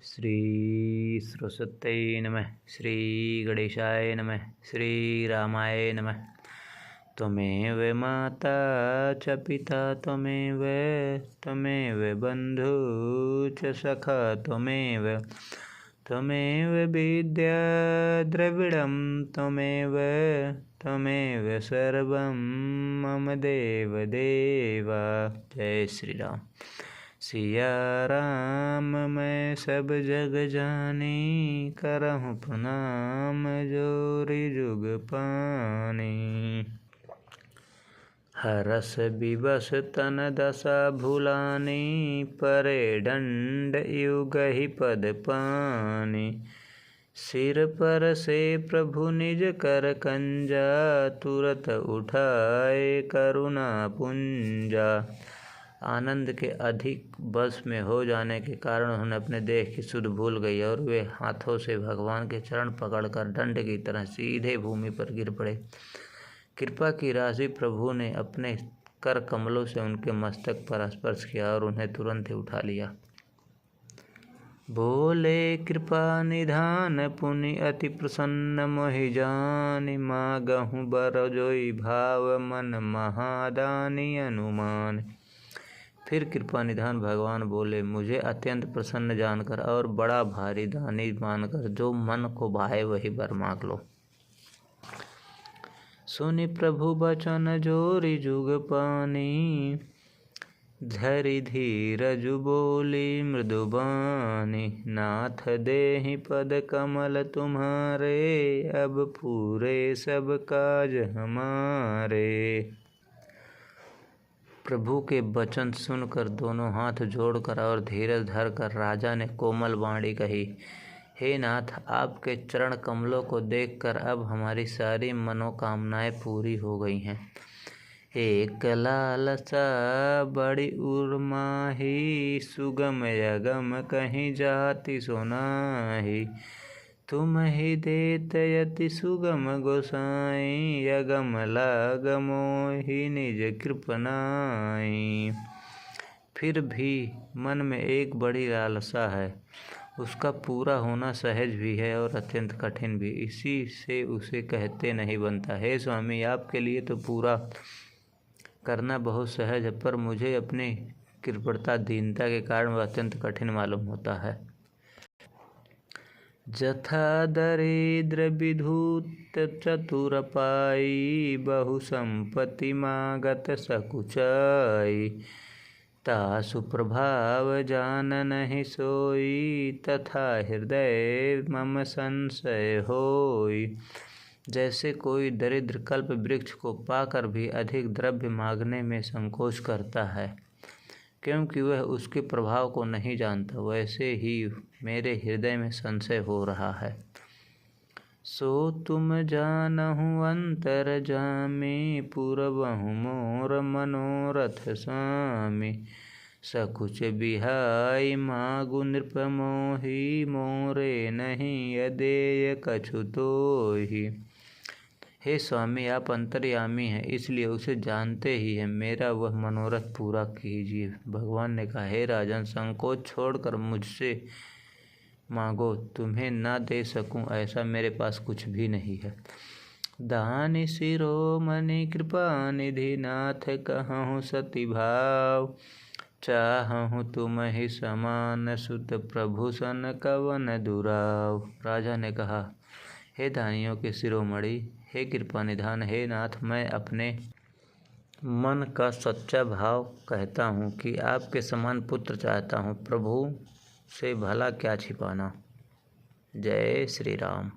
श्री सरस्वत्यै नमः। श्री गणेशाय नमः। श्री रामाय नमः। त्वमेव माता च पिता त्वमेव बन्धु च सखा त्वमेव विद्या द्रविडं त्वमेव सर्वं मम देव देवा। जय श्री राम। सिया राम मैं सब जग जानी, करहूँ प्रणाम जोरी जुग पानी। हरस विवश तन दशा भुलानी, परे दंड युगहि पद पानी। सिर पर से प्रभु निज कर कंजा, तुरत उठाए करुणा पुंजा। आनंद के अधिक बस में हो जाने के कारण उन्होंने अपने देह की सुध भूल गई और वे हाथों से भगवान के चरण पकड़कर दंड की तरह सीधे भूमि पर गिर पड़े। कृपा की राशि प्रभु ने अपने कर कमलों से उनके मस्तक पर स्पर्श किया और उन्हें तुरंत ही उठा लिया। बोले कृपा निधान पुनि अति प्रसन्न मोहि जानि, मागहु बर जोई भाव मन महादानी अनुमान। फिर कृपा निधान भगवान बोले, मुझे अत्यंत प्रसन्न जानकर और बड़ा भारी दानी मानकर जो मन को भाए वही वर मांग लो। सुनि प्रभु बचन जोरी जुग पानी, धरि धीरजु बोली मृदुबानी। नाथ देहि पद कमल तुम्हारे, अब पूरे सब काज हमारे। प्रभु के वचन सुनकर दोनों हाथ जोड़कर और धीरज धरकर राजा ने कोमल वाणी कही, हे नाथ, आपके चरण कमलों को देखकर अब हमारी सारी मनोकामनाएं पूरी हो गई हैं। एक लालसा बड़ी उर्माही, सुगम यगम कहीं जाति सुनाही। तुम ही देत यति सुगम गोसाई, यगम लाग मोहि निज कृपनाई। फिर भी मन में एक बड़ी लालसा है, उसका पूरा होना सहज भी है और अत्यंत कठिन भी, इसी से उसे कहते नहीं बनता। हे स्वामी, आपके लिए तो पूरा करना बहुत सहज है, पर मुझे अपनी कृपणता दीनता के कारण वह अत्यंत कठिन मालूम होता है। जथा दरिद्र विधूत चतुर पाई, बहु संपत्ति मागत सकुचाई। तासु प्रभाव जान नहीं सोई, तथा हृदय मम संशय होई। जैसे कोई दरिद्र कल्प वृक्ष को पाकर भी अधिक द्रव्य मांगने में संकोच करता है, क्योंकि वह उसके प्रभाव को नहीं जानता, वैसे ही मेरे हृदय में संशय हो रहा है। सो तुम जानहु अंतर जामी, पुरबहु मोर मनोरथ स्वामी। सकुच बिहाई मागु नृप मोहि, मोरे नहीं अदेय कछु तोहि। हे स्वामी, आप अंतर्यामी हैं, इसलिए उसे जानते ही हैं, मेरा वह मनोरथ पूरा कीजिए। भगवान ने कहा, हे राजन, संकोच छोड़कर मुझसे मांगो, तुम्हें ना दे सकूं ऐसा मेरे पास कुछ भी नहीं है। दानि शिरोमणि कृपा निधि नाथ, कहूँ सति भाव। चाहूँ तुम ही समान सुत, प्रभु सन कवन दुराव। राजा ने कहा, हे दानियों के शिरोमणि, हे कृपा निधान, हे नाथ, मैं अपने मन का सच्चा भाव कहता हूँ कि आपके समान पुत्र चाहता हूँ। प्रभु से भला क्या छिपाना। जय श्री राम।